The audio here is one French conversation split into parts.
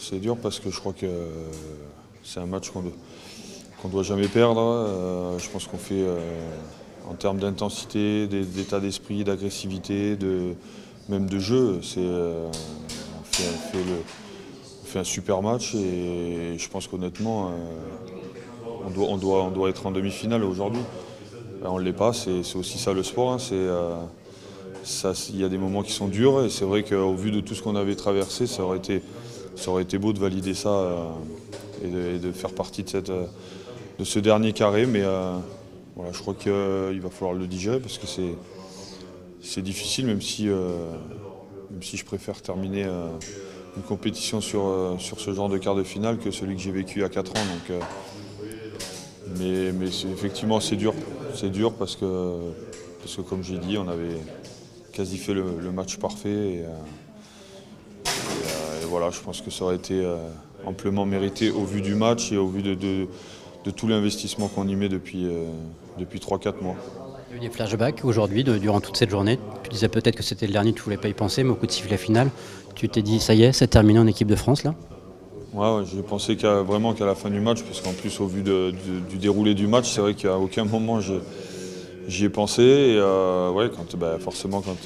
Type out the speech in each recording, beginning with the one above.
C'est dur parce que je crois que c'est un match qu'on doit jamais perdre. Je pense qu'on fait, en termes d'intensité, d'état d'esprit, d'agressivité, même de jeu, on fait un super match et je pense qu'honnêtement, on doit être en demi-finale aujourd'hui. On ne l'est pas, c'est aussi ça le sport. Hein, il y a des moments qui sont durs et c'est vrai qu'au vu de tout ce qu'on avait traversé, ça aurait été beau de valider ça et de faire partie de ce dernier carré. Mais voilà, je crois qu'il va falloir le digérer parce que c'est difficile, même si je préfère terminer une compétition sur ce genre de quart de finale que celui que j'ai vécu à 4 ans. Donc, mais effectivement, c'est dur. C'est dur parce que comme j'ai dit, on avait quasi fait le match parfait. Et voilà, je pense que ça aurait été amplement mérité au vu du match et au vu de tout l'investissement qu'on y met depuis 3-4 mois. Il y a eu des flashbacks aujourd'hui, durant toute cette journée. Tu disais peut-être que c'était le dernier, tu ne voulais pas y penser, mais au coup de sifflet final, tu t'es dit, ça y est, c'est terminé en équipe de France là? Ouais, j'ai pensé vraiment qu'à la fin du match, parce qu'en plus au vu du déroulé du match, c'est vrai qu'à aucun moment j'y ai pensé. Et ouais, forcément quand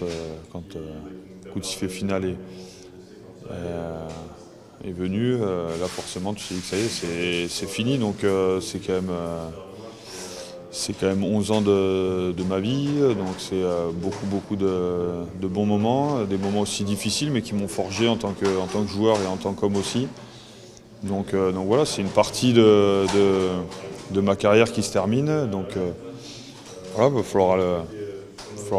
le coup de sifflet final est venu, là forcément tu sais que ça y est, c'est fini. Donc c'est quand même 11 ans de ma vie, donc c'est beaucoup de bons moments, des moments aussi difficiles mais qui m'ont forgé en tant que joueur et en tant qu'homme aussi. Donc voilà, c'est une partie de ma carrière qui se termine. Donc voilà, il va falloir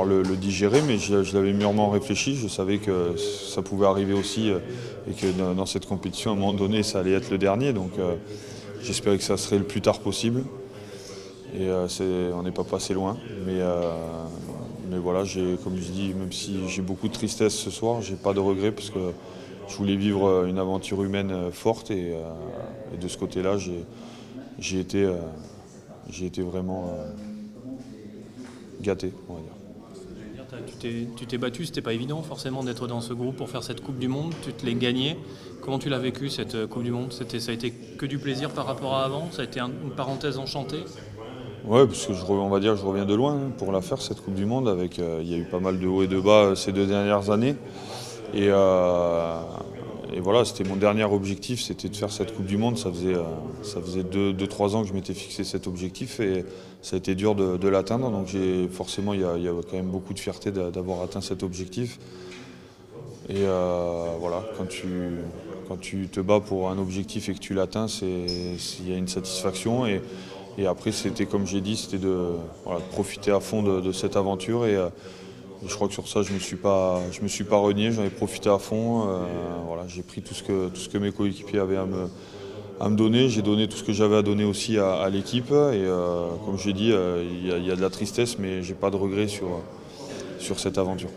le digérer, mais je l'avais mûrement réfléchi. Je savais que ça pouvait arriver aussi et que dans cette compétition, à un moment donné, ça allait être le dernier. Donc j'espérais que ça serait le plus tard possible. Et on n'est pas passé loin. Mais voilà, comme je dis, même si j'ai beaucoup de tristesse ce soir, j'ai pas de regrets parce que je voulais vivre une aventure humaine forte et de ce côté-là, j'ai été vraiment gâté, on va dire. Tu t'es battu, c'était pas évident forcément d'être dans ce groupe pour faire cette Coupe du Monde, tu te l'es gagnée. Comment tu l'as vécu cette Coupe du Monde? Ça a été que du plaisir par rapport à avant? Ça a été une parenthèse enchantée? Ouais, parce que on va dire que je reviens de loin pour la faire cette Coupe du Monde. Il y a eu pas mal de hauts et de bas ces 2 dernières années. Et voilà, c'était mon dernier objectif, c'était de faire cette Coupe du Monde. Ça faisait 2-3 ans que je m'étais fixé cet objectif et ça a été dur de l'atteindre. Donc forcément, il y a quand même beaucoup de fierté d'avoir atteint cet objectif. Et voilà, quand tu te bats pour un objectif et que tu l'atteins, il y a une satisfaction. Et après, c'était comme j'ai dit, c'était de profiter à fond de cette aventure. Et je crois que sur ça, je me suis pas renié, j'en ai profité à fond. Voilà, j'ai pris tout ce que mes coéquipiers avaient à me donner. J'ai donné tout ce que j'avais à donner aussi à l'équipe. Et comme j'ai dit, il y a de la tristesse, mais j'ai pas de regrets sur cette aventure.